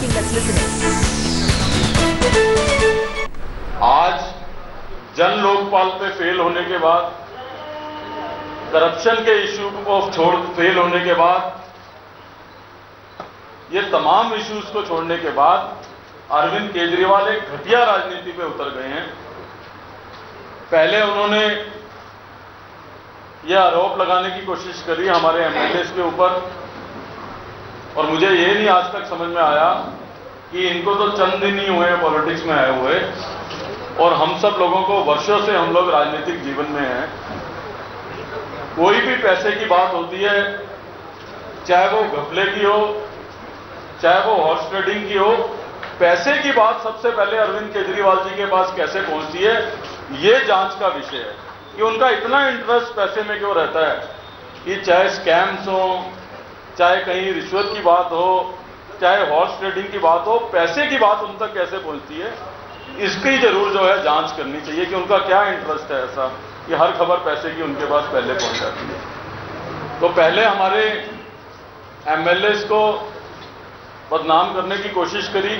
speaking. Let's listen in. आज जन लोकपाल पे फेल होने के बाद, करप्शन के इश्यू को फेल होने के बाद, ये तमाम इश्यूज को छोड़ने के बाद अरविंद केजरीवाल एक घटिया राजनीति पे उतर गए हैं। पहले उन्होंने यह आरोप लगाने की कोशिश करी हमारे एमएलएस के ऊपर, और मुझे ये नहीं आज तक समझ में आया कि इनको तो चंद दिन ही हुए हैं पॉलिटिक्स में आए हुए, और हम सब लोगों को वर्षों से हम लोग राजनीतिक जीवन में हैं। कोई भी पैसे की बात होती है, चाहे वो घपले की हो, चाहे वो हॉर्स ट्रेडिंग की हो, पैसे की बात सबसे पहले अरविंद केजरीवाल जी के पास कैसे पहुंचती है, ये जांच का विषय है कि उनका इतना इंटरेस्ट पैसे में क्यों रहता है कि चाहे स्कैम्स हो, चाहे कहीं रिश्वत की बात हो, चाहे हॉर्स ट्रेडिंग की बात हो, पैसे की बात उन तक कैसे पहुंचती है, इसकी जरूर जो है जांच करनी चाहिए कि उनका क्या इंटरेस्ट है ऐसा कि हर खबर पैसे की उनके पास पहले पहुंच जाती है। तो पहले हमारे एमएलएस को बदनाम करने की कोशिश करी।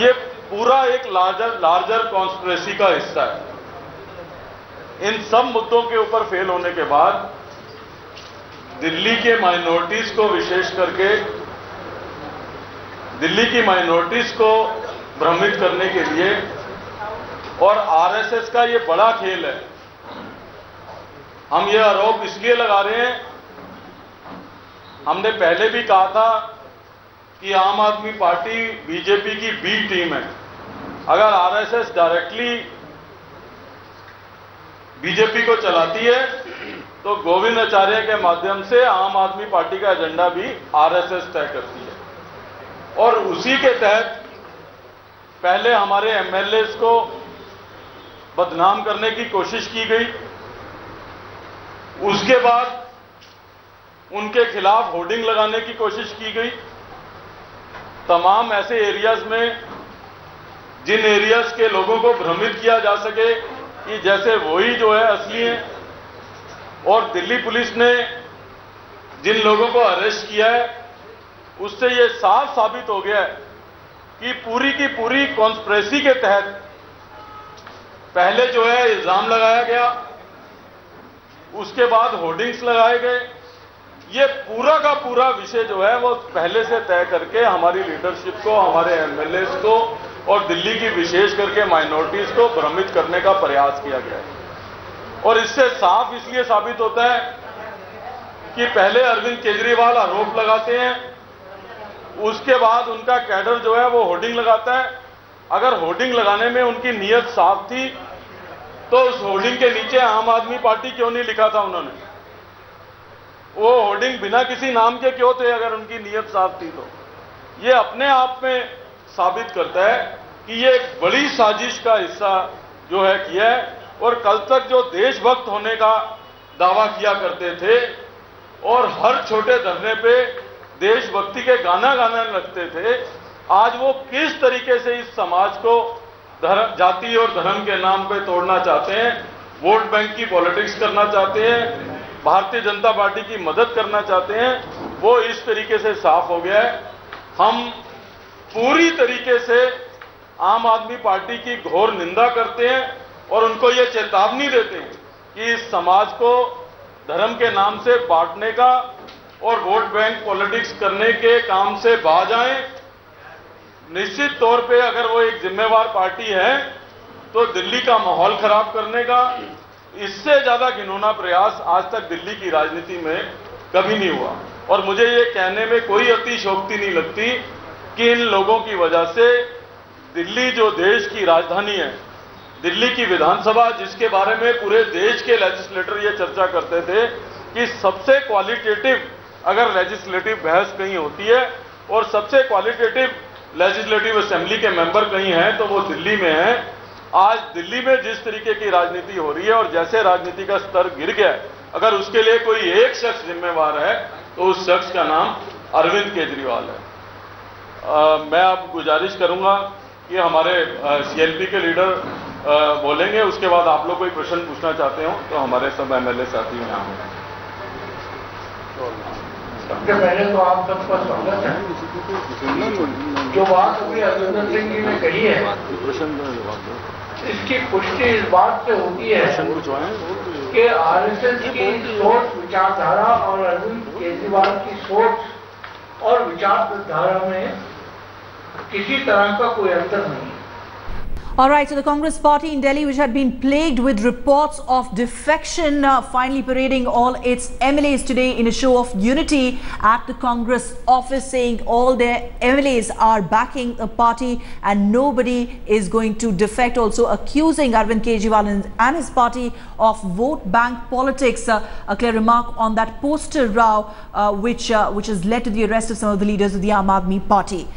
ये पूरा एक लार्जर कॉन्स्पिरेसी का हिस्सा है। इन सब मुद्दों के ऊपर फेल होने के बाद दिल्ली के माइनॉरिटीज को, विशेष करके दिल्ली की माइनॉरिटीज को भ्रमित करने के लिए, और आरएसएस का ये बड़ा खेल है। हम ये आरोप इसलिए लगा रहे हैं, हमने पहले भी कहा था कि आम आदमी पार्टी बीजेपी की बी टीम है। अगर आरएसएस डायरेक्टली बीजेपी को चलाती है तो गोविंद आचार्य के माध्यम से आम आदमी पार्टी का एजेंडा भी आरएसएस तय करती है। और उसी के तहत पहले हमारे एमएलएस को बदनाम करने की कोशिश की गई, उसके बाद उनके खिलाफ होर्डिंग लगाने की कोशिश की गई। तमाम ऐसे एरियाज में जिन एरियाज के लोगों को भ्रमित किया जा सके कि जैसे वही जो है असली है, और दिल्ली पुलिस ने जिन लोगों को अरेस्ट किया है उससे यह साफ साबित हो गया है कि पूरी की पूरी कॉन्स्पिरेसी के तहत पहले जो है इल्जाम लगाया गया, उसके बाद होर्डिंग्स लगाए गए। ये पूरा का पूरा विषय जो है वो पहले से तय करके हमारी लीडरशिप को, हमारे एमएलएस को और दिल्ली की विशेष करके माइनॉरिटीज को भ्रमित करने का प्रयास किया गया है। और इससे साफ इसलिए साबित होता है कि पहले अरविंद केजरीवाल आरोप लगाते हैं, उसके बाद उनका कैडर जो है वो होर्डिंग लगाता है। अगर होर्डिंग लगाने में उनकी नीयत साफ थी तो उस होर्डिंग के नीचे आम आदमी पार्टी क्यों नहीं लिखा था उन्होंने? वो होर्डिंग बिना किसी नाम के क्यों थे अगर उनकी नीयत साफ थी तो? ये अपने आप में साबित करता है कि ये एक बड़ी साजिश का हिस्सा जो है किया है। और कल तक जो देशभक्त होने का दावा किया करते थे और हर छोटे धरने पे देशभक्ति के गाना गाने लगते थे, आज वो किस तरीके से इस समाज को जाति और धर्म के नाम पे तोड़ना चाहते हैं, वोट बैंक की पॉलिटिक्स करना चाहते हैं, भारतीय जनता पार्टी की मदद करना चाहते हैं, वो इस तरीके से साफ हो गया है। हम पूरी तरीके से आम आदमी पार्टी की घोर निंदा करते हैं और उनको ये चेतावनी देते हैं कि इस समाज को धर्म के नाम से बांटने का और वोट बैंक पॉलिटिक्स करने के काम से बाज आएं। निश्चित तौर पे अगर वो एक जिम्मेवार पार्टी है तो दिल्ली का माहौल खराब करने का इससे ज्यादा घिनौना प्रयास आज तक दिल्ली की राजनीति में कभी नहीं हुआ। और मुझे ये कहने में कोई अतिशयोक्ति नहीं लगती कि इन लोगों की वजह से दिल्ली जो देश की राजधानी है, दिल्ली की विधानसभा, जिसके बारे में पूरे देश के लेजिस्लेटर ये चर्चा करते थे कि सबसे क्वालिटेटिव अगर लेजिस्लेटिव बहस कहीं होती है और सबसे क्वालिटेटिव लेजिस्लेटिव असेंबली के मेंबर कहीं हैं तो वो दिल्ली में हैं। आज दिल्ली में जिस तरीके की राजनीति हो रही है और जैसे राजनीति का स्तर गिर गया है, अगर उसके लिए कोई एक शख्स जिम्मेवार है तो उस शख्स का नाम अरविंद केजरीवाल है। मैं अब गुजारिश करूंगा कि हमारे सीएलपी के लीडर बोलेंगे, उसके बाद आप लोग कोई प्रश्न पूछना चाहते हो तो हमारे सब एमएलए साथी यहाँ हैं। सबसे पहले तो आप सबका स्वागत है। जो बात अभी हरजिंदर सिंह जी ने कही है, इसकी पुष्टि इस बात से होती है कि आरएसएस की सोच विचारधारा और अरविंद केजरीवाल की सोच और विचारधारा में किसी तरह का कोई अंतर नहीं है। All right, so the Congress party in Delhi, which had been plagued with reports of defection, finally parading all its MLAs today in a show of unity at the Congress office, saying all their MLAs are backing the party and nobody is going to defect. Also accusing Arvind Kejriwal and his party of vote bank politics. A clear remark on that poster row, which has led to the arrest of some of the leaders of the Aam Aadmi Party.